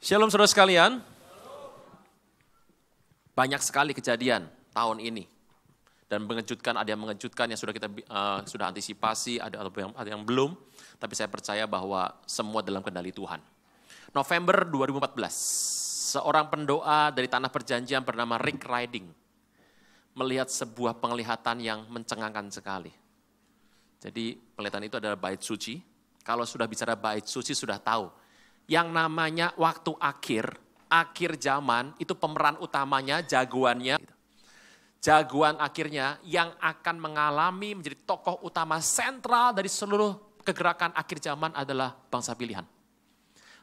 Shalom saudara sekalian. Banyak sekali kejadian tahun ini. Dan mengejutkan, ada yang mengejutkan yang sudah kita sudah antisipasi, ada yang belum. Tapi saya percaya bahwa semua dalam kendali Tuhan. November 2014, seorang pendoa dari Tanah Perjanjian bernama Rick Riding melihat sebuah penglihatan yang mencengangkan sekali. Jadi penglihatan itu adalah bait suci. Kalau sudah bicara bait suci sudah tahu. Yang namanya waktu akhir zaman, itu pemeran utamanya, jagoannya. Jagoan akhirnya yang akan mengalami menjadi tokoh utama sentral dari seluruh kegerakan akhir zaman adalah bangsa pilihan.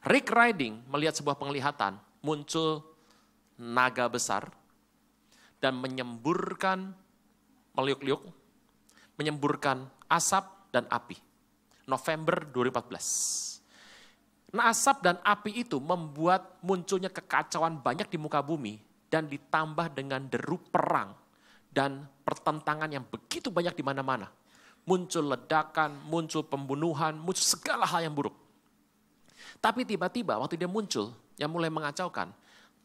Rick Riding melihat sebuah penglihatan, muncul naga besar dan menyemburkan, meliuk-liuk, menyemburkan asap dan api. November 2014. Nah, asap dan api itu membuat munculnya kekacauan banyak di muka bumi dan ditambah dengan deru perang dan pertentangan yang begitu banyak di mana-mana. Muncul ledakan, muncul pembunuhan, muncul segala hal yang buruk. Tapi tiba-tiba waktu dia muncul, yang mulai mengacaukan,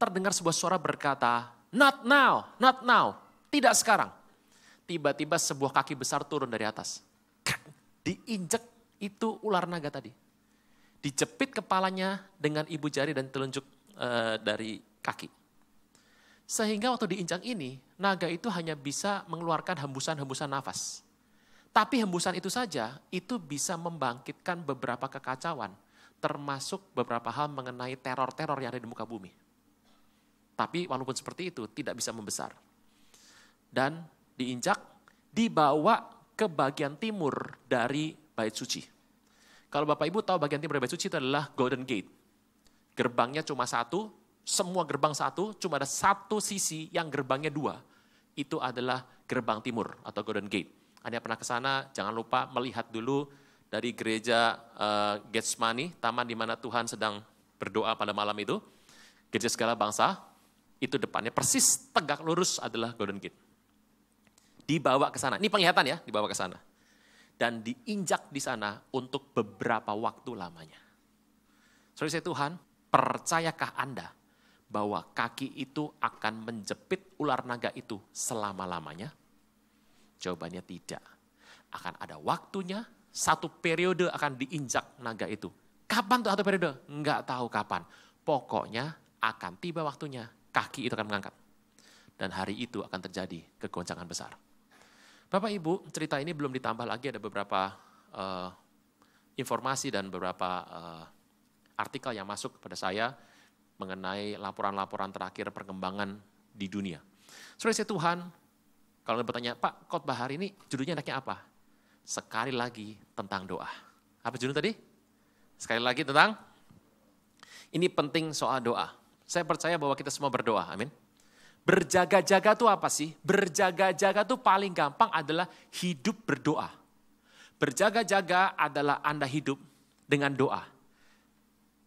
terdengar sebuah suara berkata, "Not now, not now, tidak sekarang." Tiba-tiba sebuah kaki besar turun dari atas. Diinjek itu ular naga tadi. Dijepit kepalanya dengan ibu jari dan telunjuk dari kaki. Sehingga waktu diinjak ini, naga itu hanya bisa mengeluarkan hembusan-hembusan nafas. Tapi hembusan itu saja, itu bisa membangkitkan beberapa kekacauan, termasuk beberapa hal mengenai teror-teror yang ada di muka bumi. Tapi walaupun seperti itu, tidak bisa membesar. Dan diinjak, dibawa ke bagian timur dari bait suci. Kalau Bapak Ibu tahu bagian timur dari bait suci itu adalah Golden Gate. Gerbangnya cuma satu, semua gerbang satu, cuma ada satu sisi yang gerbangnya dua. Itu adalah gerbang timur atau Golden Gate. Anda pernah ke sana, jangan lupa melihat dulu dari gereja Getsemani, taman di mana Tuhan sedang berdoa pada malam itu. Gereja segala bangsa, itu depannya persis tegak lurus adalah Golden Gate. Dibawa ke sana, ini penglihatan ya, dibawa ke sana. Dan diinjak di sana untuk beberapa waktu lamanya. Saudara Tuhan, percayakah Anda bahwa kaki itu akan menjepit ular naga itu selama-lamanya? Jawabannya tidak. Akan ada waktunya, satu periode akan diinjak naga itu. Kapan tuh satu periode? Enggak tahu kapan. Pokoknya akan tiba waktunya, kaki itu akan mengangkat. Dan hari itu akan terjadi kegoncangan besar. Bapak Ibu, cerita ini belum ditambah lagi, ada beberapa informasi dan beberapa artikel yang masuk kepada saya mengenai laporan-laporan terakhir perkembangan di dunia. Saudara Tuhan, kalau bertanya, Pak, khotbah hari ini judulnya enaknya apa? Sekali lagi tentang doa. Apa judul tadi? Sekali lagi tentang, ini penting soal doa. Saya percaya bahwa kita semua berdoa, amin. Berjaga-jaga itu apa sih? Berjaga-jaga itu paling gampang adalah hidup berdoa. Berjaga-jaga adalah Anda hidup dengan doa.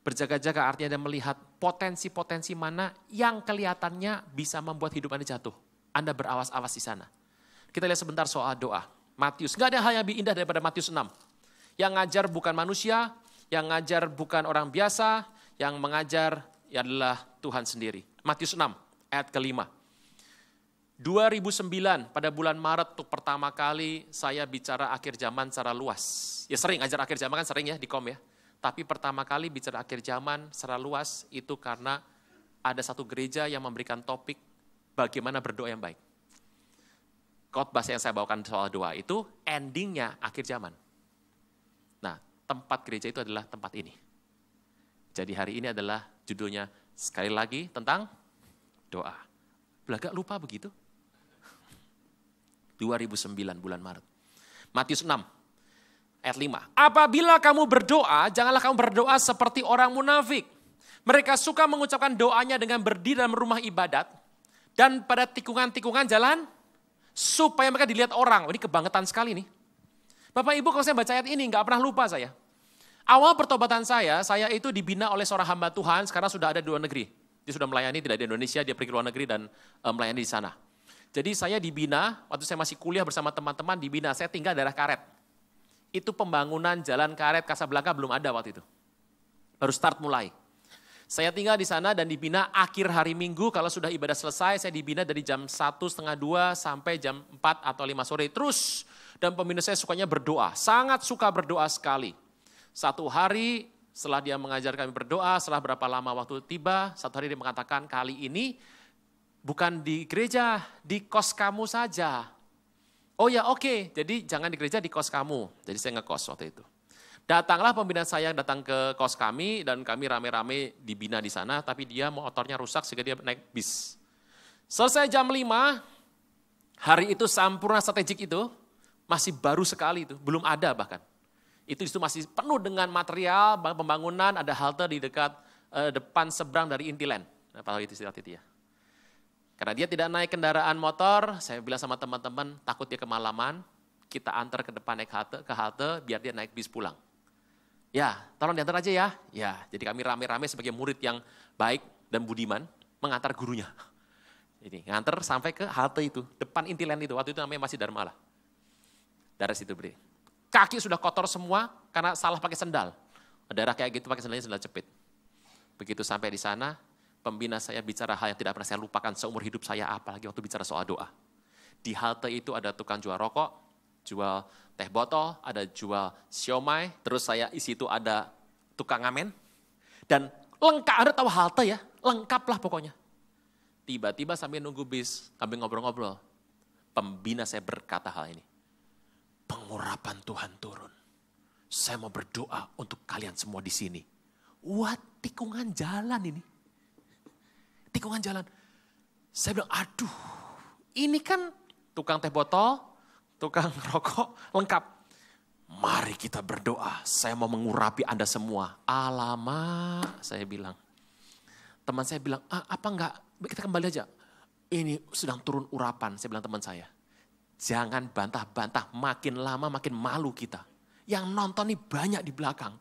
Berjaga-jaga artinya Anda melihat potensi-potensi mana yang kelihatannya bisa membuat hidup Anda jatuh. Anda berawas-awas di sana. Kita lihat sebentar soal doa. Matius, gak ada hal yang lebih indah daripada Matius 6. Yang ngajar bukan manusia, yang ngajar bukan orang biasa, yang mengajar adalah Tuhan sendiri. Matius 6. Ayat kelima. 2009 pada bulan Maret untuk pertama kali saya bicara akhir zaman secara luas. Ya sering ajar akhir zaman kan sering ya di kom ya. Tapi pertama kali bicara akhir zaman secara luas itu karena ada satu gereja yang memberikan topik bagaimana berdoa yang baik. Khotbah yang saya bawakan soal doa itu endingnya akhir zaman. Nah, tempat gereja itu adalah tempat ini. Jadi hari ini adalah judulnya sekali lagi tentang doa. Belagak lupa begitu? 2009 bulan Maret. Matius 6 ayat 5. Apabila kamu berdoa, janganlah kamu berdoa seperti orang munafik. Mereka suka mengucapkan doanya dengan berdiri dalam rumah ibadat dan pada tikungan-tikungan jalan supaya mereka dilihat orang. Ini kebangetan sekali nih. Bapak Ibu kalau saya baca ayat ini nggak pernah lupa saya. Awal pertobatan saya itu dibina oleh seorang hamba Tuhan, sekarang sudah ada di luar negeri. Dia sudah melayani tidak di Indonesia, dia pergi ke luar negeri dan melayani di sana. Jadi saya dibina, waktu saya masih kuliah bersama teman-teman dibina, saya tinggal daerah Karet. Itu pembangunan jalan Karet Kasablanka belum ada waktu itu. Baru start mulai. Saya tinggal di sana dan dibina akhir hari Minggu, kalau sudah ibadah selesai, saya dibina dari jam 1:30 sampai jam 4 atau 5 sore terus. Dan pembina saya sukanya berdoa, sangat suka berdoa sekali. Satu hari setelah dia mengajar kami berdoa, setelah berapa lama waktu tiba, satu hari dia mengatakan, kali ini bukan di gereja, di kos kamu saja. Oh ya oke, jadi jangan di gereja, di kos kamu. Jadi saya ngekos waktu itu. Datanglah pembina saya datang ke kos kami dan kami rame-rame dibina di sana, tapi dia motornya rusak sehingga dia naik bis. Selesai jam 5, hari itu Sampurna Strategik itu masih baru sekali itu, belum ada bahkan. Itu masih penuh dengan material pembangunan, ada halte di dekat depan seberang dari Intiland. Apa itu istilah itu ya. Karena dia tidak naik kendaraan motor, saya bilang sama teman-teman, takut dia kemalaman, kita antar ke depan naik ke halte biar dia naik bis pulang. Ya, tolong diantar aja ya. Ya, jadi kami rame-rame sebagai murid yang baik dan budiman mengantar gurunya. Ini ngantar sampai ke halte itu, depan Intiland itu. Waktu itu namanya masih Darmalah. Dari situ beri. Kaki sudah kotor semua karena salah pakai sendal. Daerah kayak gitu pakai sendalnya sendal jepit. Begitu sampai di sana, pembina saya bicara hal yang tidak pernah saya lupakan seumur hidup saya, apalagi waktu bicara soal doa. Di halte itu ada tukang jual rokok, jual teh botol, ada jual siomay, terus saya isi itu ada tukang ngamen, dan lengkap, ada tahu halte ya, lengkap lah pokoknya. Tiba-tiba sambil nunggu bis, sambil ngobrol-ngobrol, pembina saya berkata hal ini, pengurapan Tuhan turun, saya mau berdoa untuk kalian semua di sini. Wah, tikungan jalan ini, tikungan jalan. Saya bilang, aduh, ini kan tukang teh botol, tukang rokok, lengkap. Mari kita berdoa, saya mau mengurapi Anda semua. Alamak, saya bilang. Teman saya bilang, apa enggak, kita kembali aja. Ini sedang turun urapan, saya bilang teman saya. Jangan bantah-bantah, makin lama makin malu kita. Yang nonton nih banyak di belakang.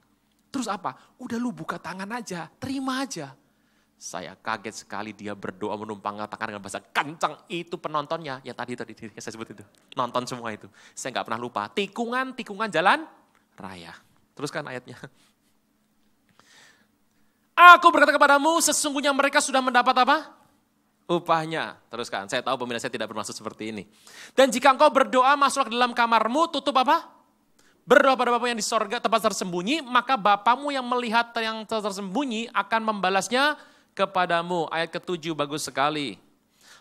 Terus apa? Udah lu buka tangan aja, terima aja. Saya kaget sekali dia berdoa menumpang tangan dengan bahasa kencang. Itu penontonnya, yang tadi saya sebut itu. Nonton semua itu. Saya nggak pernah lupa. Tikungan jalan raya. Teruskan ayatnya. Aku berkata kepadamu, sesungguhnya mereka sudah mendapat apa? Upahnya. Teruskan, saya tahu pembina saya tidak bermaksud seperti ini. Dan jika engkau berdoa masuk ke dalam kamarmu, tutup apa? Berdoa pada Bapa yang di sorga, tempat tersembunyi, maka Bapamu yang melihat yang tersembunyi akan membalasnya kepadamu. Ayat ke-7 bagus sekali.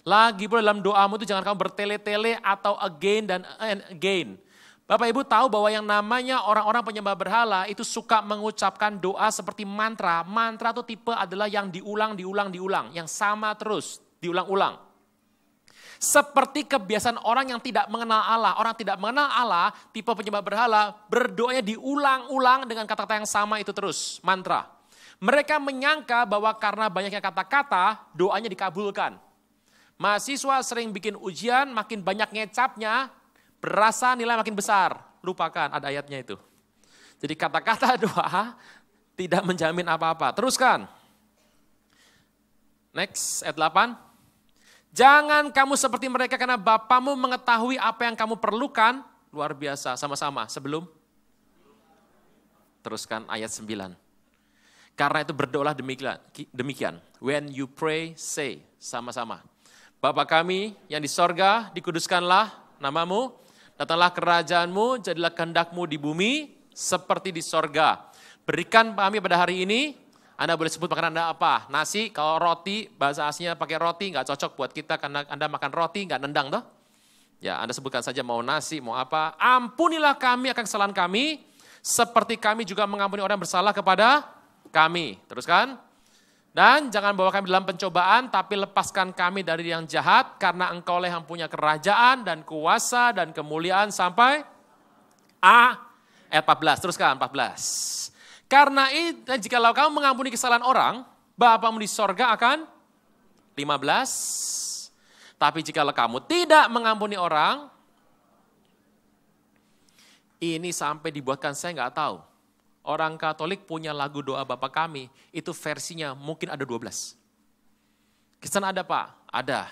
Lagi pula dalam doamu itu jangan kamu bertele-tele atau again dan again. Bapak Ibu tahu bahwa yang namanya orang-orang penyembah berhala itu suka mengucapkan doa seperti mantra. Mantra itu tipe adalah yang diulang, yang sama terus, diulang-ulang. Seperti kebiasaan orang yang tidak mengenal Allah. Orang tidak mengenal Allah, tipe penyembah berhala, berdoanya diulang-ulang dengan kata-kata yang sama itu terus, mantra. Mereka menyangka bahwa karena banyaknya kata-kata, doanya dikabulkan. Mahasiswa sering bikin ujian, makin banyak ngecapnya, berasa nilai makin besar. Lupakan, ada ayatnya itu. Jadi kata-kata doa tidak menjamin apa-apa. Teruskan. Next, ayat 8. Jangan kamu seperti mereka karena Bapamu mengetahui apa yang kamu perlukan. Luar biasa, sama-sama. Sebelum. Teruskan ayat 9. Karena itu berdoalah demikian. When you pray, say. Sama-sama. Bapa kami yang di sorga, dikuduskanlah namamu. Datanglah kerajaanmu, jadilah kehendakmu di bumi seperti di sorga. Berikan kami pada hari ini. Anda boleh sebut makanan Anda apa? Nasi, kalau roti, bahasa aslinya pakai roti, nggak cocok buat kita karena Anda makan roti, nggak nendang toh. Ya, Anda sebutkan saja mau nasi, mau apa. Ampunilah kami akan kesalahan kami, seperti kami juga mengampuni orang yang bersalah kepada kami. Teruskan. Dan jangan bawa kami dalam pencobaan, tapi lepaskan kami dari yang jahat, karena engkau lah yang punya kerajaan dan kuasa dan kemuliaan sampai ayat 14. Teruskan 14. Karena itu, jikalau kamu mengampuni kesalahan orang, Bapamu di sorga akan 15. Tapi jikalau kamu tidak mengampuni orang, ini sampai dibuatkan saya nggak tahu. Orang Katolik punya lagu doa Bapa kami, itu versinya mungkin ada 12. Kesan ada Pak? Ada.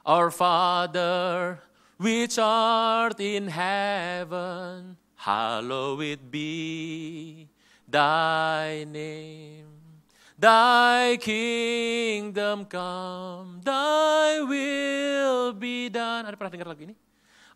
Our Father, which art in heaven, hallowed be thy name. Thy kingdom come, thy will be done. Ada pernah dengar lagu ini?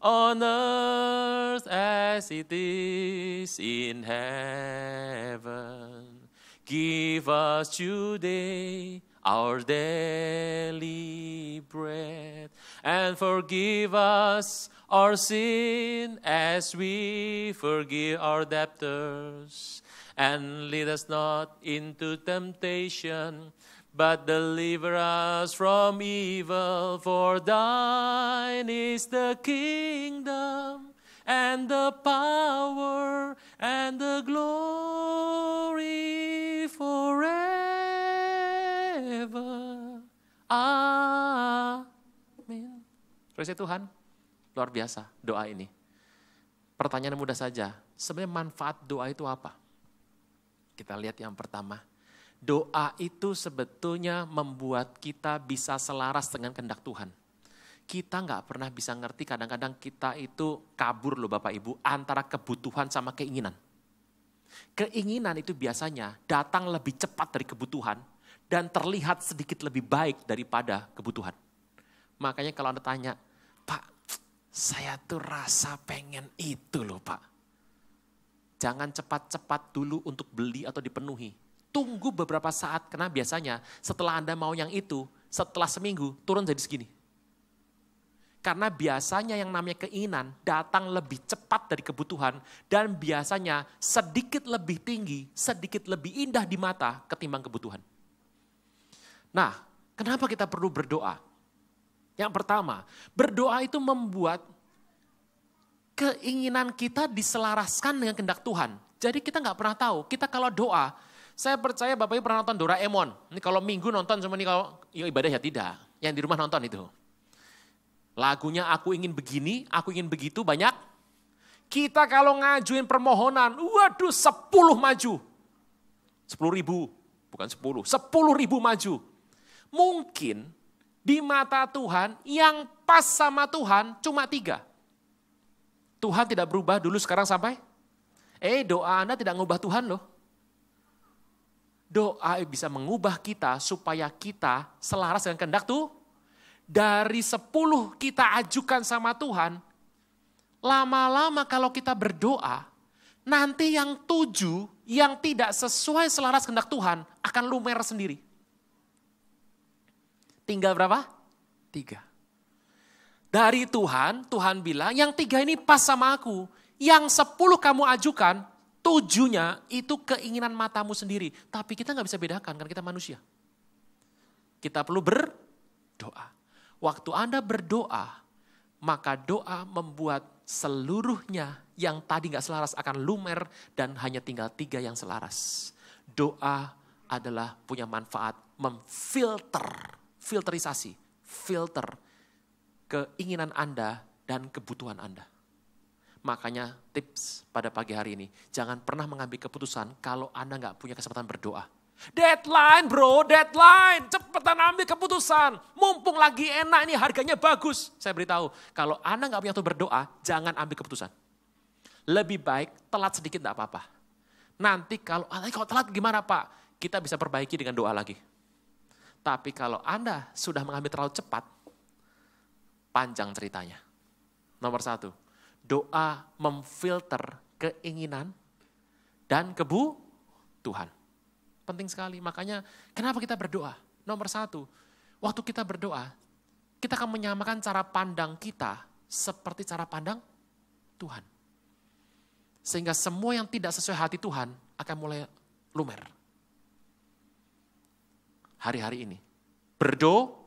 On earth as it is in heaven. Give us today our daily bread. And forgive us our sin as we forgive our debtors. And lead us not into temptation, but deliver us from evil. For thine is the kingdom, and the power, and the glory forever. Amin. Praise Tuhan, luar biasa doa ini. Pertanyaan mudah saja, sebenarnya manfaat doa itu apa? Kita lihat yang pertama, doa itu sebetulnya membuat kita bisa selaras dengan kehendak Tuhan. Kita nggak pernah bisa ngerti, kadang-kadang kita itu kabur loh Bapak Ibu, antara kebutuhan sama keinginan. Keinginan itu biasanya datang lebih cepat dari kebutuhan dan terlihat sedikit lebih baik daripada kebutuhan. Makanya kalau Anda tanya, Pak, saya tuh rasa pengen itu loh Pak. Jangan cepat-cepat dulu untuk beli atau dipenuhi. Tunggu beberapa saat, karena biasanya setelah Anda mau yang itu, setelah seminggu turun jadi segini. Karena biasanya yang namanya keinginan datang lebih cepat dari kebutuhan dan biasanya sedikit lebih tinggi, sedikit lebih indah di mata ketimbang kebutuhan. Nah, kenapa kita perlu berdoa? Yang pertama, berdoa itu membuat keinginan kita diselaraskan dengan kehendak Tuhan. Jadi kita nggak pernah tahu, kita kalau doa, saya percaya Bapak Ibu pernah nonton Doraemon. Ini kalau minggu nonton cuma ini kalau ibadah ya tidak. Yang di rumah nonton itu. Lagunya aku ingin begini, aku ingin begitu banyak. Kita kalau ngajuin permohonan, waduh 10 maju. 10.000, bukan 10, 10.000 maju. Mungkin di mata Tuhan yang pas sama Tuhan cuma 3. Tuhan tidak berubah dulu sekarang sampai? Doa Anda tidak mengubah Tuhan loh. Doa bisa mengubah kita supaya kita selaras dengan kehendak tuh. Dari 10 kita ajukan sama Tuhan, lama-lama kalau kita berdoa, nanti yang 7 yang tidak sesuai selaras kehendak Tuhan akan lumer sendiri. Tinggal berapa? 3. Dari Tuhan, Tuhan bilang yang 3 ini pas sama aku. Yang 10 kamu ajukan, 7-nya itu keinginan matamu sendiri. Tapi kita gak bisa bedakan karena kita manusia. Kita perlu berdoa. Waktu Anda berdoa, maka doa membuat seluruhnya yang tadi gak selaras akan lumer dan hanya tinggal 3 yang selaras. Doa adalah punya manfaat filterisasi, filter keinginan Anda dan kebutuhan Anda. Makanya tips pada pagi hari ini, jangan pernah mengambil keputusan kalau Anda nggak punya kesempatan berdoa. Deadline bro, deadline, cepetan ambil keputusan. Mumpung lagi enak ini harganya bagus. Saya beritahu, kalau Anda nggak punya waktu berdoa, jangan ambil keputusan. Lebih baik telat sedikit nggak apa-apa. Nanti kalau telat gimana Pak? Kita bisa perbaiki dengan doa lagi. Tapi kalau Anda sudah mengambil terlalu cepat, panjang ceritanya. Nomor 1, doa memfilter keinginan dan kebutuhan. Penting sekali, makanya kenapa kita berdoa? Nomor 1, waktu kita berdoa, kita akan menyamakan cara pandang kita seperti cara pandang Tuhan. Sehingga semua yang tidak sesuai hati Tuhan akan mulai lumer. Hari-hari ini, berdoa.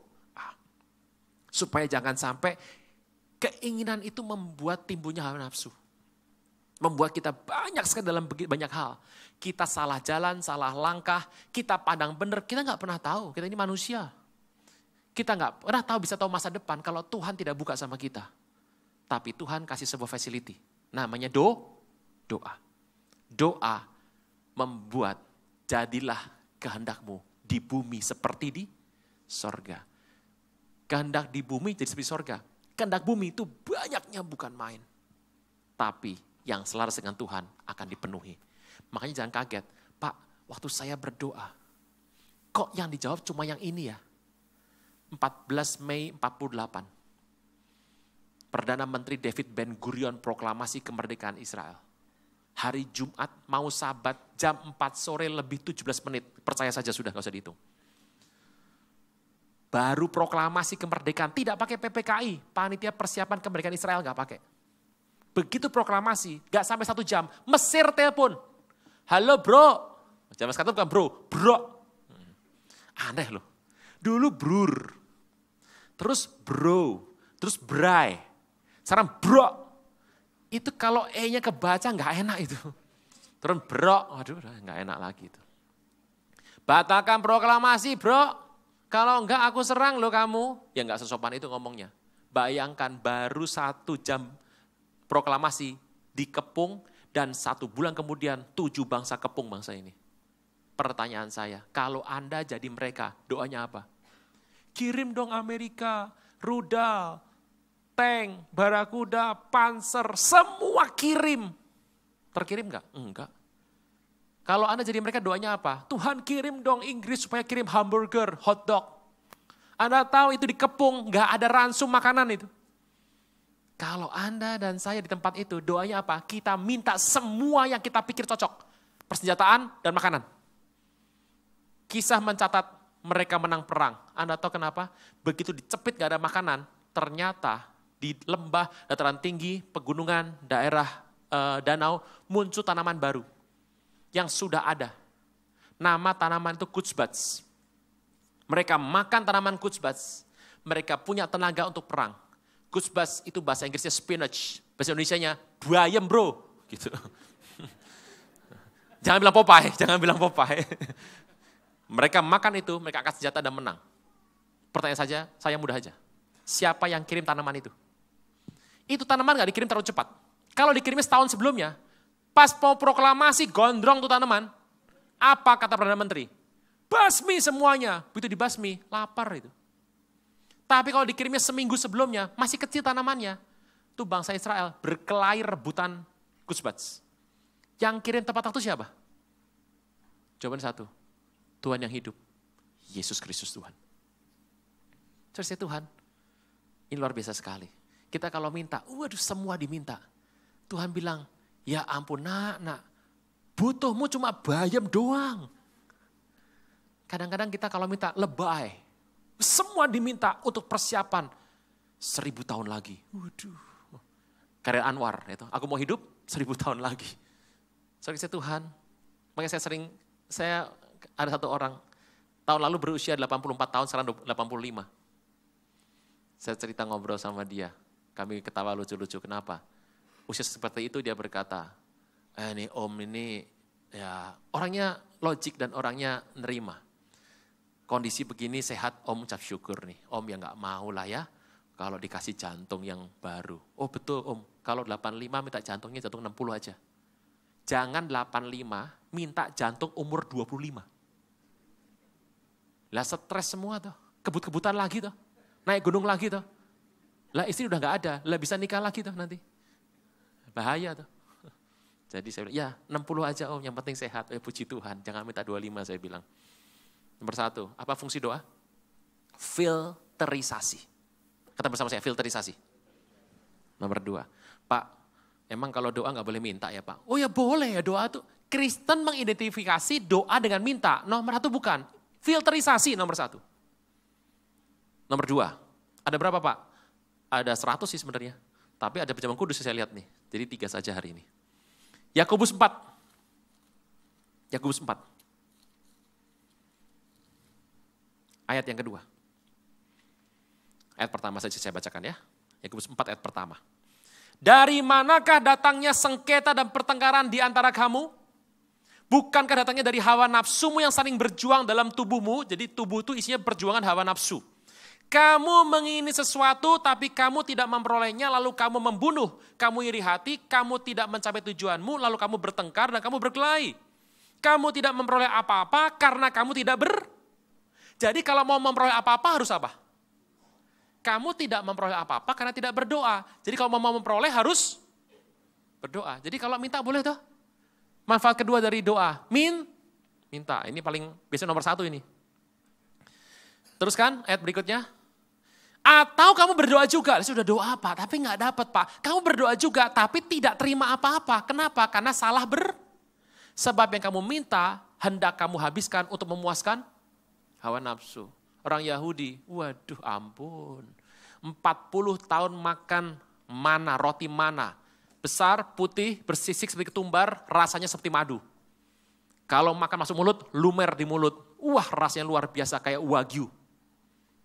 Supaya jangan sampai keinginan itu membuat timbulnya hawa nafsu. Membuat kita banyak sekali dalam banyak hal. Kita salah jalan, salah langkah, kita pandang benar, kita nggak pernah tahu, kita ini manusia. Kita nggak pernah tahu, bisa tahu masa depan kalau Tuhan tidak buka sama kita. Tapi Tuhan kasih sebuah facility, namanya doa. Doa membuat jadilah kehendakmu di bumi seperti di sorga. Kehendak di bumi jadi seperti sorga. Kehendak bumi itu banyaknya bukan main. Tapi yang selaras dengan Tuhan akan dipenuhi. Makanya jangan kaget, Pak, waktu saya berdoa, Kok yang dijawab cuma yang ini ya? 14 Mei 48. Perdana Menteri David Ben-Gurion proklamasi kemerdekaan Israel. Hari Jumat mau Sabat jam 4 sore lebih 17 menit. Percaya saja sudah, gak usah dihitung. Baru proklamasi kemerdekaan, tidak pakai PPKI. Panitia Persiapan Kemerdekaan Israel gak pakai. Begitu proklamasi, gak sampai 1 jam. Mesir telepon. Halo bro. Zaman sekarang bukan bro. Aneh loh. Dulu brur. Terus bro. Terus bray. Sekarang bro. Itu kalau E-nya kebaca gak enak itu. Terus bro. Waduh gak enak lagi itu. Batalkan proklamasi bro. Kalau enggak aku serang loh kamu. Ya enggak sesopan itu ngomongnya. Bayangkan baru 1 jam proklamasi dikepung dan 1 bulan kemudian 7 bangsa kepung bangsa ini. Pertanyaan saya, kalau Anda jadi mereka, doanya apa? Kirim dong Amerika, rudal, tank, barakuda, panser, semua kirim. Terkirim enggak? Enggak. Kalau Anda jadi mereka doanya apa? Tuhan kirim dong Inggris supaya kirim hamburger, hotdog. Anda tahu itu dikepung, nggak ada ransum makanan itu. Kalau Anda dan saya di tempat itu, doanya apa? Kita minta semua yang kita pikir cocok. Persenjataan dan makanan. Kisah mencatat mereka menang perang. Anda tahu kenapa? Begitu dicepit gak ada makanan, ternyata di lembah, dataran tinggi, pegunungan, daerah danau, muncul tanaman baru. Yang sudah ada. Nama tanaman itu kutzbats. Mereka makan tanaman kutzbats. Mereka punya tenaga untuk perang. Kutzbats itu bahasa Inggrisnya spinach. Bahasa Indonesianya bayam bro. Gitu. Jangan bilang Popeye. Mereka makan itu, mereka angkat senjata dan menang. Pertanyaan saja, saya mudah aja. Siapa yang kirim tanaman itu? Itu tanaman gak dikirim terlalu cepat. Kalau dikirimnya setahun sebelumnya, pas mau proklamasi gondrong tuh tanaman, apa kata Perdana Menteri? Basmi semuanya. Begitu dibasmi, lapar itu. Tapi kalau dikirimnya seminggu sebelumnya, masih kecil tanamannya. Itu bangsa Israel berkelahi rebutan kutzbats. Yang kirim tepat waktu siapa? Jawaban satu, Tuhan yang hidup. Yesus Kristus Tuhan. Terus Tuhan, ini luar biasa sekali. Kita kalau minta, waduh semua diminta. Tuhan bilang, ya ampun nak, butuhmu cuma bayam doang. Kadang-kadang kita kalau minta lebay, semua diminta untuk persiapan 1000 tahun lagi. Waduh, karya Anwar itu. Aku mau hidup 1000 tahun lagi. Soalnya Tuhan, makanya saya ada satu orang, tahun lalu berusia 84 tahun, sekarang 85. Saya cerita ngobrol sama dia, kami ketawa lucu-lucu, kenapa? Usia seperti itu dia berkata, ini om ini ya orangnya logik dan orangnya nerima. Kondisi begini sehat om ucap syukur nih. Om ya gak mau lah ya kalau dikasih jantung yang baru. Oh betul om, kalau 85 minta jantungnya jantung 60 aja. Jangan 85 minta jantung umur 25. Lah stres semua tuh, kebut-kebutan lagi tuh, naik gunung lagi tuh. Lah istri udah gak ada, lah bisa nikah lagi tuh nanti. Bahaya tuh. Jadi saya bilang, ya 60 aja om, yang penting sehat. Puji Tuhan, jangan minta 25 saya bilang. Nomor 1, apa fungsi doa? Filterisasi. Kata bersama saya, filterisasi. Nomor 2, Pak, emang kalau doa gak boleh minta ya Pak? Oh ya boleh ya doa tuh. Kristen mengidentifikasi doa dengan minta. Nomor 1 bukan, filterisasi nomor 1. Nomor 2, ada berapa Pak? Ada 100 sih sebenarnya. Tapi ada pejabat kudus saya lihat nih. Jadi 3 saja hari ini. Yakobus 4. Yakobus 4. Ayat yang kedua. Ayat pertama saja saya bacakan ya. Yakobus 4 ayat pertama. Dari manakah datangnya sengketa dan pertengkaran di antara kamu? Bukankah datangnya dari hawa nafsumu yang saling berjuang dalam tubuhmu? Jadi tubuh itu isinya perjuangan hawa nafsu. Kamu mengingini sesuatu tapi kamu tidak memperolehnya lalu kamu membunuh. Kamu iri hati, kamu tidak mencapai tujuanmu lalu kamu bertengkar dan kamu berkelahi. Kamu tidak memperoleh apa-apa karena kamu tidak Jadi kalau mau memperoleh apa-apa harus apa? Kamu tidak memperoleh apa-apa karena tidak berdoa. Jadi kalau mau memperoleh harus berdoa. Jadi kalau minta boleh tuh. Manfaat kedua dari doa, minta. Ini paling biasanya nomor 1 ini. Teruskan ayat berikutnya. Atau kamu berdoa juga, sudah doa Pak, tapi nggak dapat Pak. Kamu berdoa juga, tapi tidak terima apa-apa. Kenapa? Karena salah sebab yang kamu minta, hendak kamu habiskan untuk memuaskan hawa nafsu. Orang Yahudi, waduh ampun. 40 tahun makan mana, roti mana. Besar, putih, bersisik seperti ketumbar, rasanya seperti madu. Kalau makan masuk mulut, lumer di mulut. Wah rasanya luar biasa kayak wagyu.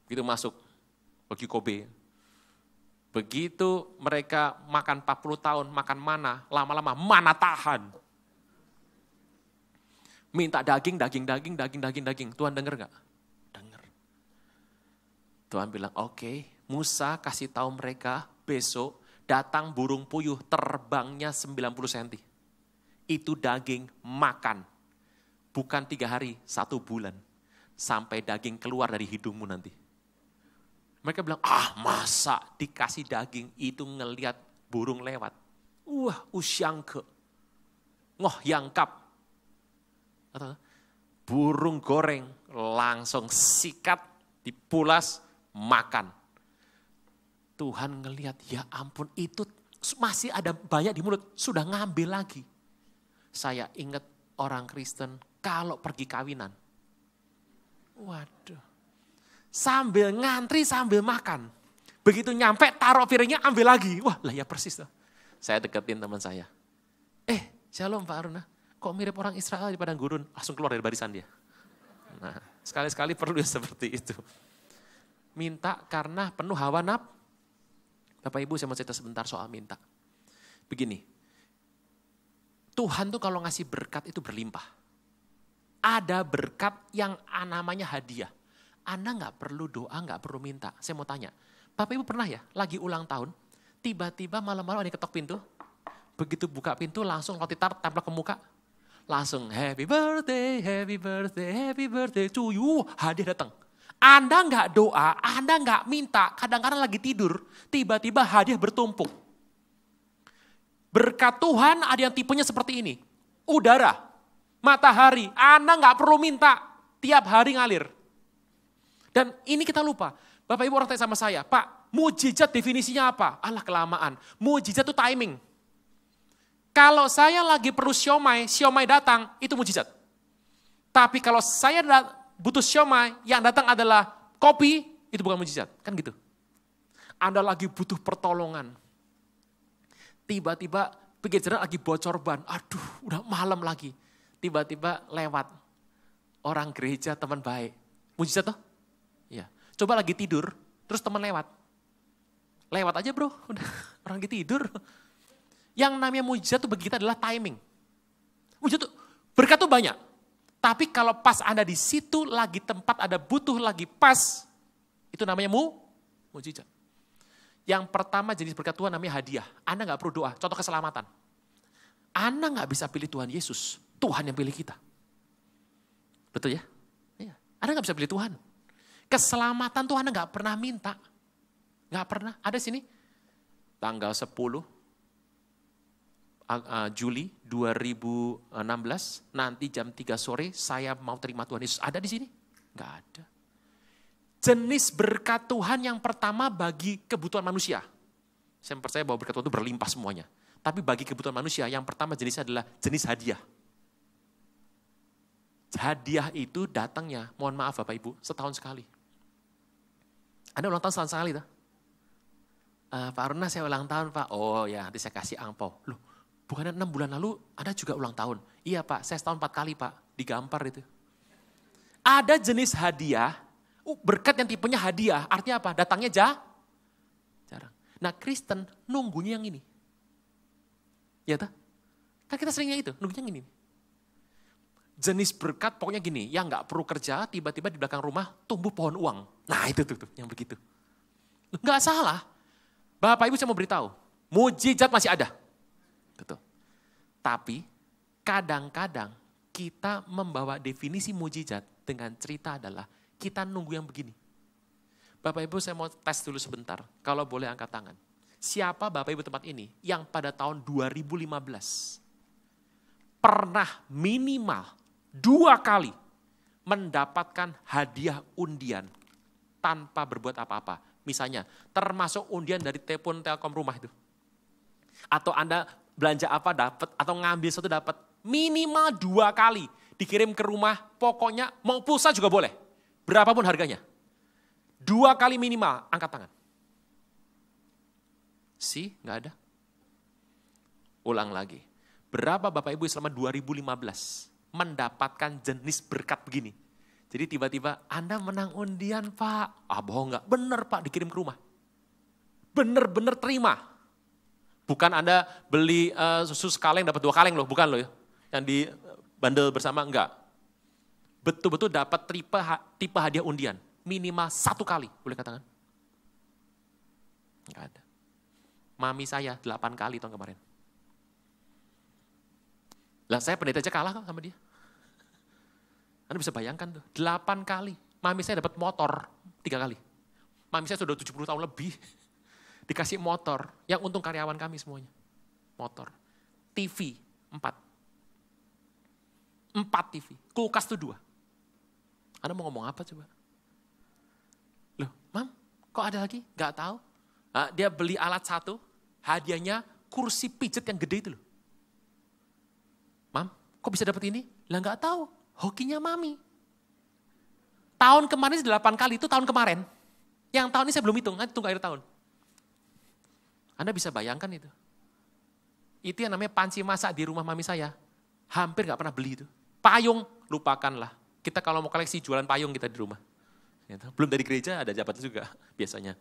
Gitu masuk. Bagi Kobe. Begitu mereka makan 40 tahun, makan mana, lama-lama mana tahan. Minta daging. Tuhan denger gak? Denger. Tuhan bilang, oke, Musa kasih tahu mereka besok datang burung puyuh terbangnya 90 cm. Itu daging makan. Bukan 3 hari, 1 bulan. Sampai daging keluar dari hidungmu nanti. Mereka bilang, masa dikasih daging itu ngelihat burung lewat. Wah, usyangke. Ngoh yangkap. Burung goreng langsung sikat, dipulas, makan. Tuhan ngelihat, ya ampun itu masih ada banyak di mulut, sudah ngambil lagi. Saya ingat orang Kristen kalau pergi kawinan. Waduh. Sambil ngantri, sambil makan. Begitu nyampe, taruh piringnya, ambil lagi. Wah, lah ya persis tuh. Saya deketin teman saya. Shalom Pak Aruna. Kok mirip orang Israel di padang gurun? Langsung keluar dari barisan dia. Nah, sekali-sekali perlu ya seperti itu. Minta karena penuh hawa nafsu. Bapak Ibu saya mau cerita sebentar soal minta. Begini. Tuhan tuh kalau ngasih berkat itu berlimpah. Ada berkat yang namanya hadiah. Anda nggak perlu doa, nggak perlu minta. Saya mau tanya, Bapak Ibu pernah ya lagi ulang tahun, tiba-tiba malam-malam ada yang ketok pintu, begitu buka pintu langsung roti tart tempel ke muka, langsung happy birthday to you, hadiah datang. Anda nggak doa, Anda nggak minta, kadang-kadang lagi tidur, tiba-tiba hadiah bertumpuk. Berkat Tuhan ada yang tipenya seperti ini, udara, matahari, Anda nggak perlu minta, tiap hari ngalir. Dan ini kita lupa. Bapak Ibu orang tanya sama saya, Pak, mujizat definisinya apa? Alah kelamaan. Mujizat itu timing. Kalau saya lagi perlu siomay datang, itu mujizat. Tapi kalau saya butuh siomay, yang datang adalah kopi, itu bukan mujizat. Kan gitu. Anda lagi butuh pertolongan. Tiba-tiba pinggir jalan lagi bocor ban. Aduh, udah malam lagi. Tiba-tiba lewat. Orang gereja, teman baik. Mujizat toh? Ya, coba lagi tidur, terus teman lewat. Lewat aja bro, udah orang lagi tidur. Yang namanya mujizat itu bagi kita adalah timing. Mujizat tuh, berkat tuh banyak. Tapi kalau pas Anda di situ lagi tempat ada butuh lagi pas, itu namanya mujizat. Yang pertama jenis berkat Tuhan namanya hadiah. Anda gak perlu doa, contoh keselamatan. Anda gak bisa pilih Tuhan Yesus, Tuhan yang pilih kita. Betul ya? Iya. Anda gak bisa pilih Tuhan. Keselamatan tuh Anda gak pernah minta. Gak pernah. Ada sini. Tanggal 10 Juli 2016. Nanti jam 3 sore saya mau terima Tuhan Yesus. Ada di sini? Gak ada. Jenis berkat Tuhan yang pertama bagi kebutuhan manusia. Saya percaya bahwa berkat Tuhan itu berlimpah semuanya. Tapi bagi kebutuhan manusia yang pertama jenisnya adalah jenis hadiah. Hadiah itu datangnya, mohon maaf Bapak Ibu, setahun sekali. Anda ulang tahun setahun sekali tuh. Pak Aruna saya ulang tahun Pak. Oh ya nanti saya kasih angpau. Loh bukannya 6 bulan lalu Anda juga ulang tahun? Iya Pak saya setahun 4 kali Pak. Digampar itu. Ada jenis hadiah, berkat yang tipenya hadiah. Artinya apa? Datangnya jarang. Nah Kristen nunggunya yang ini. Ya tak? Kan kita seringnya itu, nunggunya yang ini. Jenis berkat pokoknya gini, yang gak perlu kerja, tiba-tiba di belakang rumah tumbuh pohon uang. Nah itu tuh yang begitu. Gak salah. Bapak Ibu saya mau beritahu, mujizat masih ada. Betul. Tapi kadang-kadang kita membawa definisi mujizat dengan cerita adalah kita nunggu yang begini. Bapak Ibu saya mau tes dulu sebentar, kalau boleh angkat tangan. Siapa Bapak Ibu tempat ini yang pada tahun 2015 pernah minimal 2 kali mendapatkan hadiah undian tanpa berbuat apa-apa. Misalnya, termasuk undian dari telepon Telkom rumah itu. Atau Anda belanja apa dapat, atau ngambil satu dapat. Minimal 2 kali dikirim ke rumah, pokoknya mau pulsa juga boleh. Berapapun harganya. 2 kali minimal, angkat tangan. Nggak ada. Ulang lagi. Berapa Bapak Ibu selama 2015 mendapatkan jenis berkat begini? Jadi tiba-tiba Anda menang undian Pak. Bohong nggak? Bener Pak, dikirim ke rumah. Bener-bener terima. Bukan Anda beli susu sekaleng dapat 2 kaleng loh, bukan loh ya. Yang di bandel bersama, enggak. Betul-betul dapat tipe hadiah undian. Minimal 1 kali, boleh katakan? Enggak ada. Mami saya 8 kali tahun kemarin. Lah saya pendeta aja kalah kok sama dia. Anda bisa bayangkan tuh, 8 kali. Mami saya dapat motor 3 kali. Mami saya sudah 70 tahun lebih. Dikasih motor, yang untung karyawan kami semuanya. Motor. TV 4 TV. Kulkas tuh 2. Anda mau ngomong apa coba? Loh, Mam, kok ada lagi? Gak tahu. Dia beli alat 1, hadiahnya kursi pijet yang gede itu loh. Mam, kok bisa dapat ini? Lah gak tahu. Hokinya Mami. Tahun kemarin 8 kali, itu tahun kemarin. Yang tahun ini saya belum hitung, nanti tunggu akhir tahun. Anda bisa bayangkan itu. Itu yang namanya panci masak di rumah mami saya. Hampir gak pernah beli itu. Payung, lupakanlah. Kita kalau mau koleksi jualan payung kita di rumah. Belum dari gereja ada jabat juga biasanya.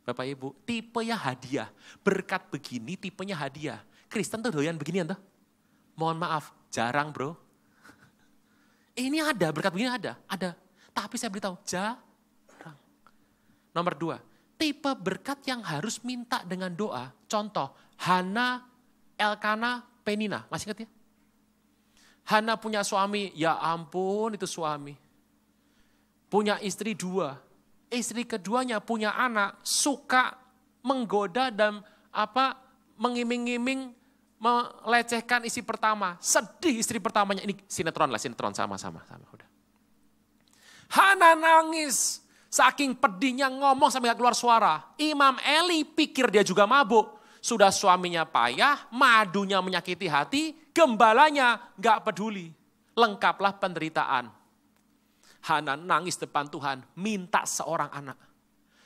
Bapak Ibu, tipenya hadiah. Berkat begini tipenya hadiah. Kristen tuh doyan beginian tuh. Mohon maaf, jarang bro. Ini ada, berkat begini ada. Tapi saya beritahu, jarang. Nomor 2, tipe berkat yang harus minta dengan doa. Contoh, Hana, Elkana, Penina. Masih ingat ya? Hana punya suami, ya ampun itu suami. Punya istri 2. Istri keduanya punya anak, suka menggoda dan mengiming-iming, melecehkan istri pertama. Sedih istri pertamanya, ini sinetron sama-sama. Udah. Hana nangis. Saking pedihnya ngomong sampai gak keluar suara. Imam Eli pikir dia juga mabuk. Sudah suaminya payah, madunya menyakiti hati, gembalanya gak peduli. Lengkaplah penderitaan. Hana nangis depan Tuhan, minta seorang anak.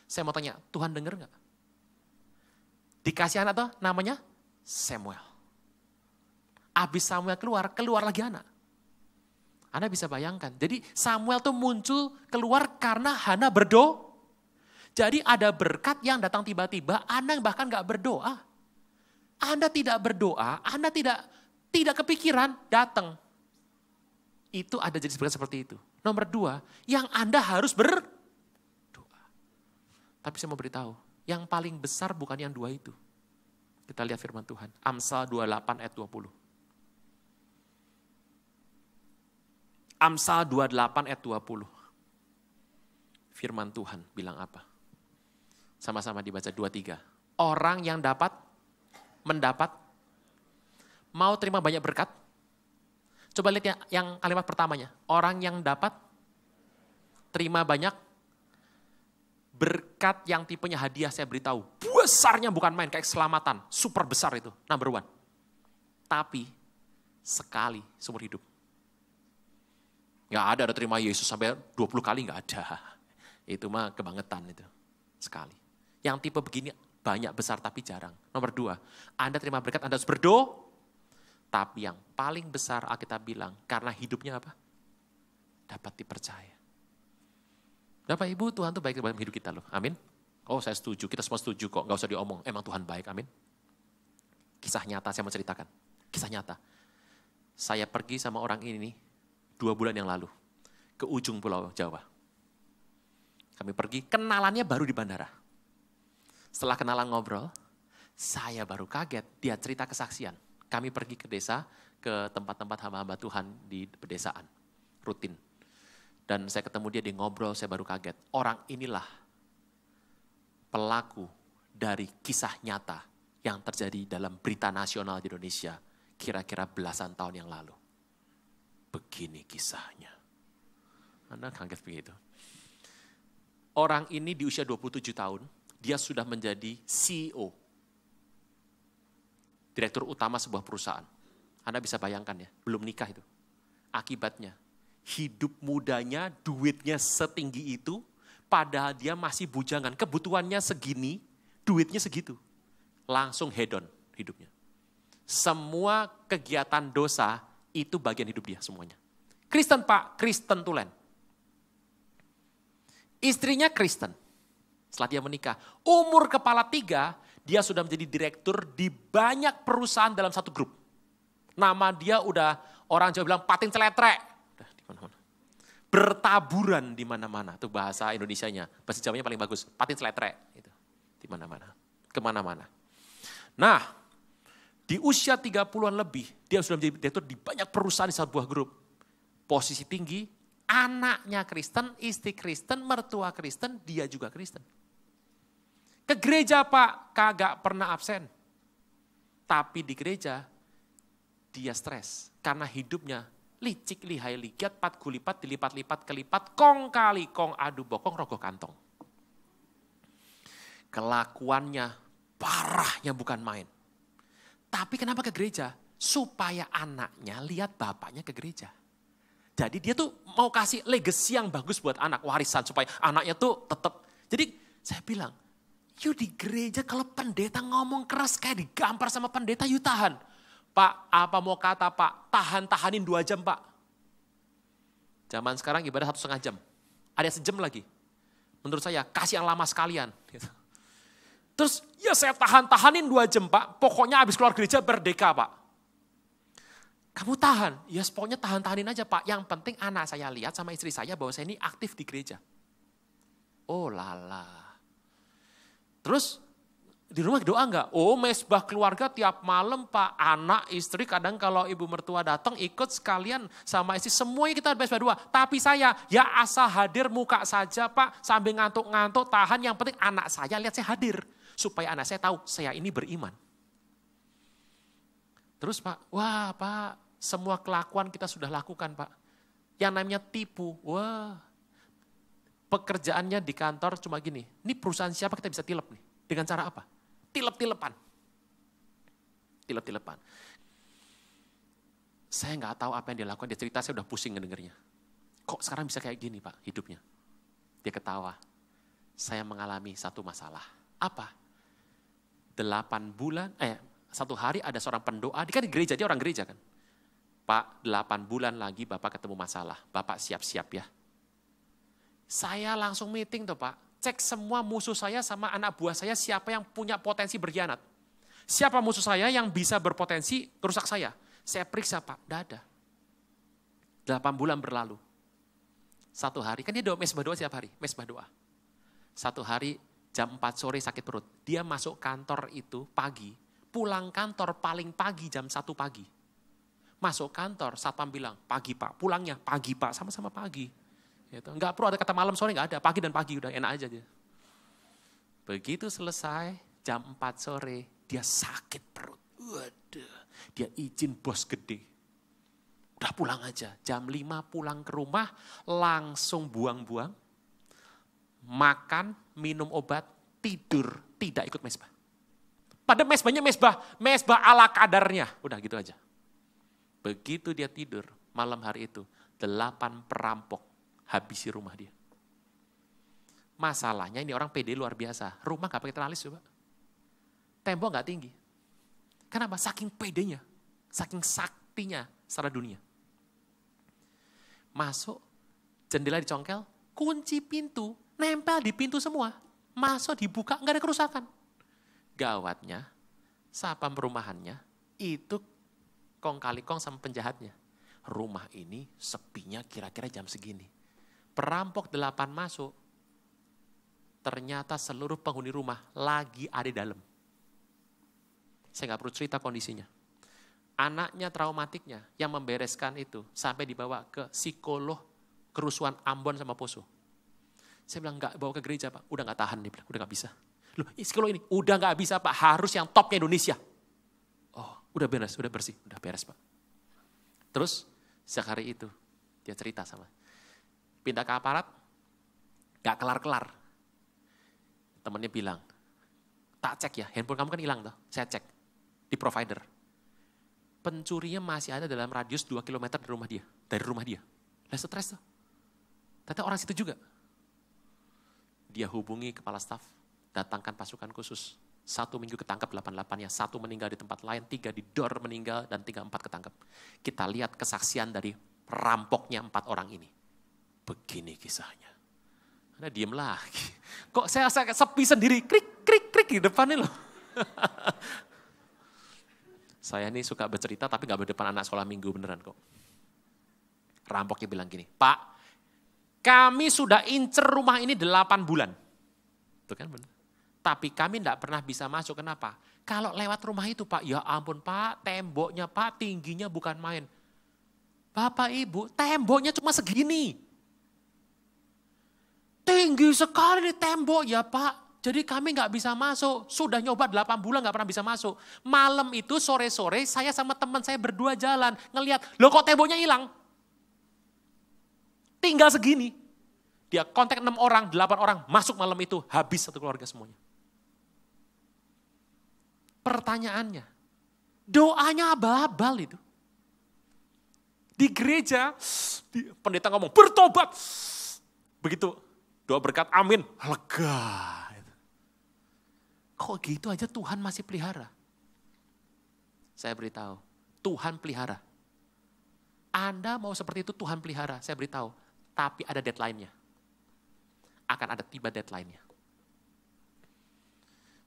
Saya mau tanya, Tuhan dengar gak? Dikasih anak tuh namanya Samuel. Habis Samuel keluar lagi anak. Anda bisa bayangkan. Jadi Samuel tuh muncul keluar karena Hana berdoa. Jadi ada berkat yang datang tiba-tiba, Anda bahkan gak berdoa. Anda tidak berdoa, Anda tidak kepikiran, datang. Itu ada jenis berkat seperti itu. Nomor 2, yang Anda harus berdoa. Tapi saya mau beritahu, yang paling besar bukan yang 2 itu. Kita lihat firman Tuhan. Amsal 28 ayat 20. Amsal 28 ayat 20. Firman Tuhan bilang apa? Sama-sama dibaca 2-3. Orang yang mendapat, mau terima banyak berkat. Coba lihat yang kalimat pertamanya. Orang yang dapat, terima banyak berkat yang tipenya hadiah saya beritahu. Besarnya bukan main, kayak keselamatan. Super besar itu, number 1. Tapi sekali seumur hidup. Gak ada terima Yesus sampai 20 kali, gak ada. Itu mah kebangetan itu, sekali. Yang tipe begini banyak, besar tapi jarang. Nomor 2, Anda terima berkat, Anda harus berdoa. Tapi yang paling besar Alkitab bilang, karena hidupnya apa? Dapat dipercaya. Bapak Ibu, Tuhan tuh baik dalam hidup kita loh, amin. Oh saya setuju, kita semua setuju kok, gak usah diomong, emang Tuhan baik, amin. Kisah nyata saya mau ceritakan, kisah nyata. Saya pergi sama orang ini 2 bulan yang lalu, ke ujung Pulau Jawa. Kami pergi, kenalannya baru di bandara. Setelah kenalan ngobrol, saya baru kaget, dia cerita kesaksian. Kami pergi ke desa, ke tempat-tempat hamba-hamba Tuhan di pedesaan, rutin. Dan saya ketemu dia, ngobrol, saya baru kaget. Orang inilah pelaku dari kisah nyata yang terjadi dalam berita nasional di Indonesia, kira-kira belasan tahun yang lalu. Begini kisahnya. Anda kaget begitu. Orang ini di usia 27 tahun, dia sudah menjadi CEO. Direktur utama sebuah perusahaan. Anda bisa bayangkan ya, belum nikah itu. Akibatnya, hidup mudanya, duitnya setinggi itu, padahal dia masih bujangan. Kebutuhannya segini, duitnya segitu. Langsung hedon hidupnya. Semua kegiatan dosa, itu bagian hidup dia semuanya. Kristen Pak, Kristen tulen. Istrinya Kristen, setelah dia menikah. Umur kepala 3, dia sudah menjadi direktur di banyak perusahaan dalam satu grup. Nama dia udah, orang Jawa bilang patin celetrek. Bertaburan di mana-mana, itu bahasa Indonesianya. Bahasa Jawanya paling bagus, patin celetrek. Gitu. Di mana-mana, kemana-mana. Nah, di usia 30-an lebih, dia sudah menjadi direktur di banyak perusahaan di satu buah grup. Posisi tinggi, anaknya Kristen, istri Kristen, mertua Kristen, dia juga Kristen. Ke gereja Pak, kagak pernah absen. Tapi di gereja, dia stres. Karena hidupnya licik, lihai, ligat, pat gulipat, dilipat-lipat, kelipat, kong kali kong, adu bokong, rogoh kantong. Kelakuannya parahnya bukan main. Tapi kenapa ke gereja? Supaya anaknya lihat bapaknya ke gereja. Jadi dia tuh mau kasih legacy yang bagus buat anak, warisan supaya anaknya tuh tetap. Jadi saya bilang, yuk di gereja kalau pendeta ngomong keras kayak digampar sama pendeta, yuk tahan. Pak, apa mau kata Pak, tahan-tahanin 2 jam Pak. Zaman sekarang ibadah 1,5 jam. Ada sejam lagi. Menurut saya kasih yang lama sekalian. Terus ya saya tahan-tahanin 2 jam Pak, pokoknya habis keluar gereja berdeka Pak. Kamu tahan, ya pokoknya tahan-tahanin aja Pak. Yang penting anak saya lihat sama istri saya bahwa saya ini aktif di gereja. Oh lala. Terus di rumah doa enggak? Oh mesbah keluarga tiap malam Pak. Anak, istri kadang kalau ibu mertua datang ikut sekalian sama istri. Semuanya kita mesbah doa. Tapi saya ya asal hadir muka saja Pak. Sambil ngantuk-ngantuk tahan. Yang penting anak saya lihat saya hadir. Supaya anak saya tahu saya ini beriman. Terus Pak, wah Pak, semua kelakuan kita sudah lakukan Pak. Yang namanya tipu, wah. Pekerjaannya di kantor cuma gini, ini perusahaan siapa kita bisa tilep nih. Dengan cara apa? Tilep-tilepan. Tilep-tilepan. Saya nggak tahu apa yang dia lakukan, dia cerita saya udah pusing ngedengernya. Kok sekarang bisa kayak gini Pak hidupnya? Dia ketawa. Saya mengalami satu masalah. Apa? 8 bulan, 1 hari ada seorang pendoa, dia kan di gereja, dia orang gereja kan. Pak, 8 bulan lagi Bapak ketemu masalah, Bapak siap-siap ya. Saya langsung meeting tuh Pak, cek semua musuh saya sama anak buah saya siapa yang punya potensi berkhianat. Siapa musuh saya yang bisa berpotensi merusak saya. Saya periksa Pak, tidak ada. 8 bulan berlalu. 1 hari, kan dia mesbah doa setiap hari, mesbah doa. 1 hari jam 4 sore sakit perut, dia masuk kantor itu pagi, pulang kantor paling pagi jam 1 pagi. Masuk kantor, satpam bilang, pagi Pak, pulangnya pagi Pak, sama-sama pagi. Gitu. Enggak perlu ada kata malam sore, enggak ada, pagi dan pagi udah enak aja dia. Begitu selesai, jam 4 sore, dia sakit perut. Waduh, dia izin bos gede. Udah pulang aja, jam 5 pulang ke rumah, langsung buang-buang, makan, minum obat, tidur, tidak ikut mesbah. Pada mesbahnya mesbah ala kadarnya. Udah gitu aja. Begitu dia tidur, malam hari itu, 8 perampok habisi rumah dia. Masalahnya ini orang pede luar biasa. Rumah gak pakai teralis coba. Tembok gak tinggi. Kenapa? Saking pedenya. Saking saktinya secara dunia. Masuk, jendela dicongkel, kunci pintu, nempel di pintu semua. Masuk dibuka, gak ada kerusakan. Gawatnya, satpam perumahannya, itu kong kali kong sama penjahatnya. Rumah ini sepinya kira-kira jam segini. Perampok 8 masuk, ternyata seluruh penghuni rumah lagi ada di dalam. Saya gak perlu cerita kondisinya. Anaknya traumatiknya yang membereskan itu sampai dibawa ke psikolog kerusuhan Ambon sama Poso. Saya bilang gak bawa ke gereja Pak, udah gak tahan, dia bilang, udah gak bisa. Loh, psikolog ini udah gak bisa Pak, harus yang topnya Indonesia. Oh, udah beres, udah bersih, udah beres Pak. Terus sekali itu dia cerita sama, pindah ke aparat, gak kelar-kelar. Temannya bilang, tak cek ya, handphone kamu kan hilang toh. Saya cek di provider. Pencurinya masih ada dalam radius 2 km dari rumah dia. Lah stres tuh. Ternyata orang situ juga. Dia hubungi kepala staf, datangkan pasukan khusus. 1 minggu ketangkap 88-nya, 1 meninggal di tempat lain, 3 di DOR meninggal, dan 4 ketangkap. Kita lihat kesaksian dari perampoknya 4 orang ini. Begini kisahnya. Anda diem lagi. Kok saya sepi sendiri, krik, krik, krik di depannya loh. Saya ini suka bercerita tapi gak berdepan anak sekolah minggu beneran kok. Rampoknya bilang gini, Pak, kami sudah incer rumah ini 8 bulan. Itu kan benar. Tapi kami tidak pernah bisa masuk, kenapa? Kalau lewat rumah itu Pak, ya ampun Pak, temboknya Pak tingginya bukan main. Bapak Ibu, temboknya cuma segini. Tinggi sekali nih tembok ya Pak. Jadi kami nggak bisa masuk. Sudah nyoba 8 bulan nggak pernah bisa masuk. Malam itu sore-sore saya sama teman saya berdua jalan. Ngelihat, loh kok temboknya hilang? Tinggal segini. Dia kontak 6 orang, 8 orang masuk malam itu. Habis satu keluarga semuanya. Pertanyaannya, doanya abal-abal itu. Di gereja, pendeta ngomong, bertobat. Begitu doa berkat, amin, lega. Kok gitu aja Tuhan masih pelihara? Saya beritahu, Tuhan pelihara. Anda mau seperti itu Tuhan pelihara, saya beritahu. Tapi ada deadline-nya. Akan ada tiba deadline-nya.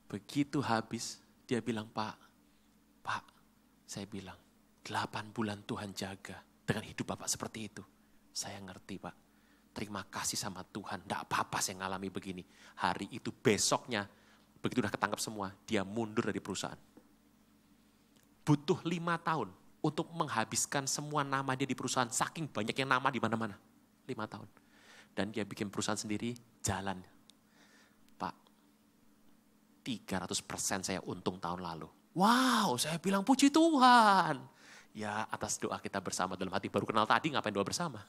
Begitu habis, dia bilang, Pak, saya bilang, 8 bulan Tuhan jaga dengan hidup Bapak seperti itu. Saya ngerti Pak. Terima kasih sama Tuhan, tidak apa-apa saya ngalami begini. Hari itu besoknya, begitu udah ketangkap semua, dia mundur dari perusahaan. Butuh 5 tahun untuk menghabiskan semua nama dia di perusahaan, saking banyaknya nama di mana-mana. 5 tahun. Dan dia bikin perusahaan sendiri, jalan. Pak, 300% saya untung tahun lalu. Wow, saya bilang puji Tuhan. Ya atas doa kita bersama dalam hati, baru kenal tadi ngapain doa bersama.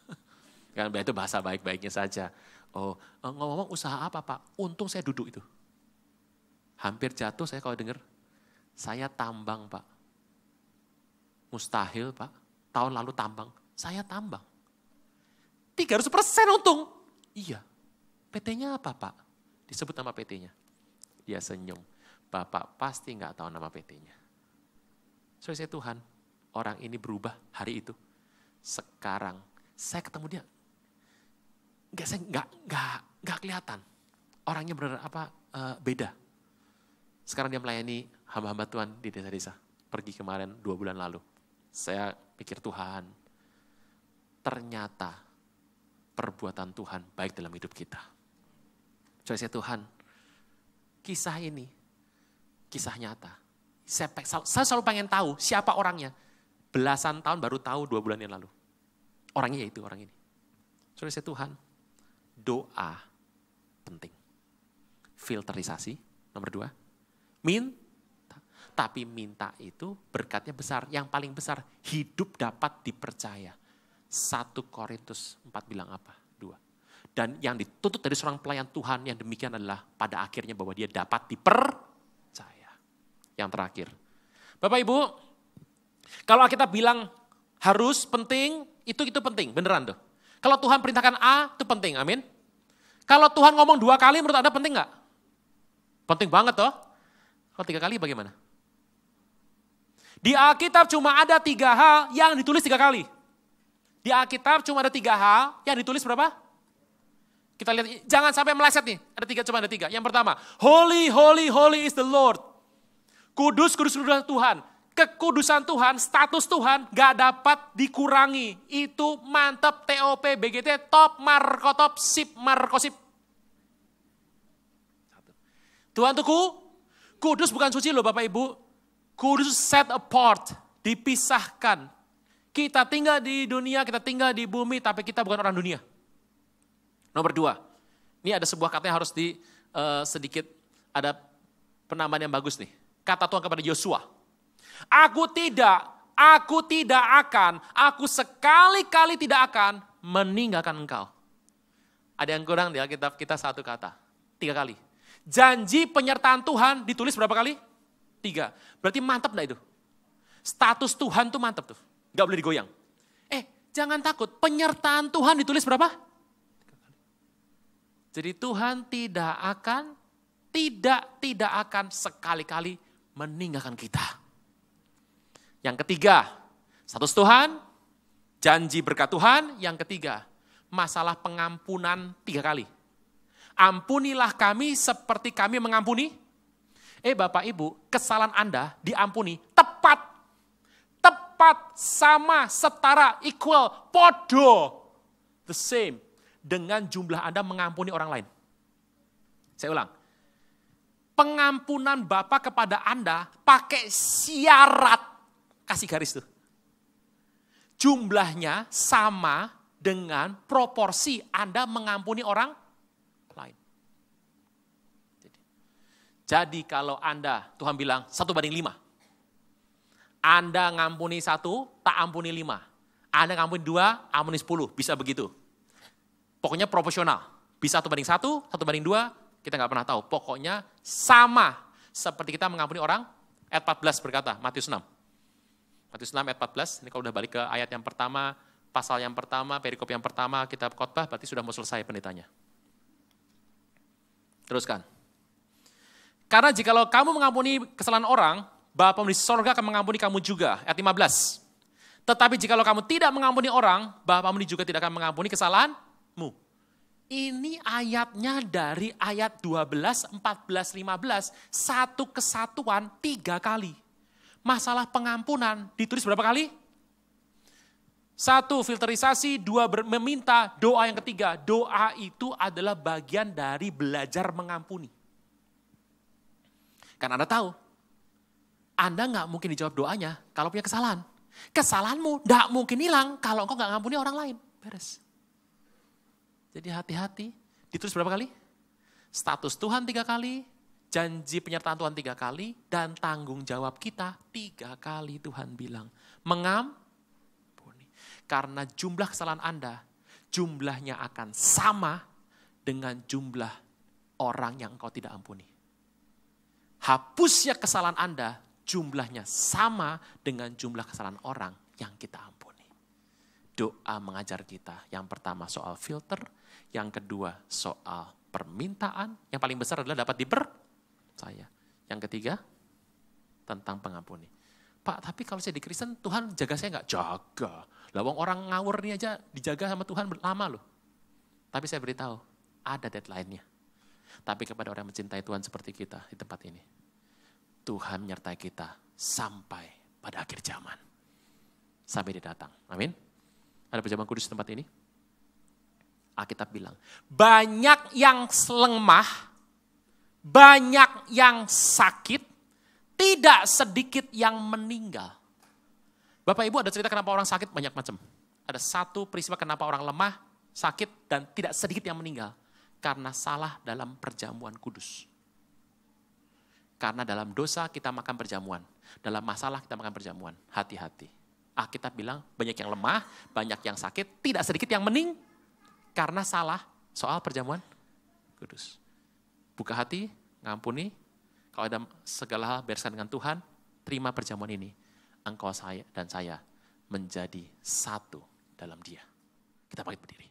Kan itu bahasa baik-baiknya saja. Oh, ngomong-ngomong usaha apa Pak? Untung saya duduk itu. Hampir jatuh saya kalau dengar. Saya tambang Pak. Mustahil Pak. Tahun lalu tambang. Saya tambang. 300% untung. Iya. PT-nya apa Pak? Disebut nama PT-nya. Dia senyum. Bapak pasti nggak tahu nama PT-nya. Saya Tuhan, orang ini berubah hari itu. Sekarang saya ketemu dia. Nggak kelihatan. Orangnya beda. Sekarang dia melayani hamba-hamba Tuhan di desa-desa. Pergi kemarin 2 bulan lalu. Saya pikir Tuhan, ternyata perbuatan Tuhan baik dalam hidup kita. Saya Tuhan, kisah ini, kisah nyata. Saya selalu pengen tahu siapa orangnya. Belasan tahun baru tahu 2 bulan yang lalu. Orangnya yaitu orang ini. Saya Tuhan, doa penting. Filterisasi, nomor 2. Minta. Tapi minta itu berkatnya besar. Yang paling besar, hidup dapat dipercaya. 1 Korintus 4 bilang apa? 2. Dan yang dituntut dari seorang pelayan Tuhan yang demikian adalah pada akhirnya bahwa dia dapat dipercaya. Yang terakhir. Bapak Ibu, kalau kita bilang harus, penting, itu penting, beneran tuh. Kalau Tuhan perintahkan A, itu penting, amin. Kalau Tuhan ngomong 2 kali, menurut Anda penting nggak? Penting banget toh. Kalau 3 kali bagaimana? Di Alkitab cuma ada 3 hal yang ditulis 3 kali. Di Alkitab cuma ada 3 hal yang ditulis berapa? Kita lihat, jangan sampai meleset nih. Cuma ada 3. Yang pertama, holy, holy, holy is the Lord. Kudus, kudus, kudus Tuhan. Kekudusan Tuhan, status Tuhan gak dapat dikurangi. Itu mantap, TOP, BGT, top, markotop, sip, markosip. Tuhan tuh kudus bukan suci loh Bapak Ibu. Kudus set apart, dipisahkan. Kita tinggal di dunia, kita tinggal di bumi, tapi kita bukan orang dunia. Nomor 2, ini ada sebuah kata yang harus sedikit ada penambahan yang bagus nih. Kata Tuhan kepada Yosua. Aku sekali-kali tidak akan meninggalkan engkau. Ada yang kurang di Alkitab kita 1 kata, 3 kali. Janji penyertaan Tuhan ditulis berapa kali? 3. Berarti mantap enggak itu? Status Tuhan tuh mantap tuh. Enggak boleh digoyang. Jangan takut, penyertaan Tuhan ditulis berapa? 3 kali. Jadi Tuhan tidak akan sekali-kali meninggalkan kita. Yang ketiga, status Tuhan, janji berkat Tuhan. Yang ketiga, masalah pengampunan 3 kali. Ampunilah kami seperti kami mengampuni. Bapak Ibu, kesalahan Anda diampuni tepat, sama, setara, equal, podo, the same, dengan jumlah Anda mengampuni orang lain. Saya ulang, pengampunan Bapak kepada Anda pakai syarat, kasih garis tuh. Jumlahnya sama dengan proporsi Anda mengampuni orang lain. Jadi kalau Anda, Tuhan bilang 1:5. Anda ngampuni 1, tak ampuni 5. Anda ngampuni 2, ampuni 10. Bisa begitu. Pokoknya proporsional. Bisa 1:1, 1:2, kita nggak pernah tahu. Pokoknya sama seperti kita mengampuni orang. Ayat 14 berkata, Matius 6. Matius 6 ayat 14, ini kalau udah balik ke ayat yang pertama, pasal yang pertama, perikop yang pertama, kitab khotbah, berarti sudah mau selesai pendetanya. Teruskan. Karena jikalau kamu mengampuni kesalahan orang, Bapa di sorga akan mengampuni kamu juga. Ayat 15. Tetapi jikalau kamu tidak mengampuni orang, Bapamu juga tidak akan mengampuni kesalahanmu. Ini ayatnya dari ayat 12, 14, 15. Satu kesatuan 3 kali. Masalah pengampunan ditulis berapa kali? 1, filterisasi. 2, meminta. Doa yang ketiga. Doa itu adalah bagian dari belajar mengampuni. Karena Anda tahu, Anda nggak mungkin dijawab doanya kalau punya kesalahan. Kesalahanmu nggak mungkin hilang kalau engkau nggak ngampuni orang lain. Beres. Jadi hati-hati. Ditulis berapa kali? Status Tuhan 3 kali, janji penyertaan Tuhan 3 kali, dan tanggung jawab kita 3 kali Tuhan bilang. Mengampuni. Karena jumlah kesalahan Anda, jumlahnya akan sama dengan jumlah orang yang engkau tidak ampuni. Hapusnya kesalahan Anda, jumlahnya sama dengan jumlah kesalahan orang yang kita ampuni. Doa mengajar kita. Yang pertama soal filter, yang kedua soal permintaan, yang paling besar adalah dapat dipercaya. Yang ketiga tentang pengampuni. Pak, tapi kalau saya di Kristen, Tuhan jaga saya nggak? Jaga. Lawang orang ngawur ini aja dijaga sama Tuhan lama loh. Tapi saya beritahu, ada deadline-nya. Tapi kepada orang yang mencintai Tuhan seperti kita di tempat ini, Tuhan menyertai kita sampai pada akhir zaman. Sampai dia datang. Amin. Ada perjamuan kudus di tempat ini? Alkitab bilang, banyak yang lemah, banyak yang sakit, tidak sedikit yang meninggal. Bapak Ibu, ada cerita kenapa orang sakit banyak macam. Ada satu peristiwa kenapa orang lemah, sakit, dan tidak sedikit yang meninggal. Karena salah dalam perjamuan kudus. Karena dalam dosa kita makan perjamuan. Dalam masalah kita makan perjamuan. Hati-hati. Alkitab bilang banyak yang lemah, banyak yang sakit, tidak sedikit yang meninggal. Karena salah soal perjamuan kudus. Buka hati, ngampuni. Kalau ada segala hal bereskan dengan Tuhan, terima perjamuan ini. Engkau saya dan saya menjadi satu dalam Dia. Kita bangkit berdiri.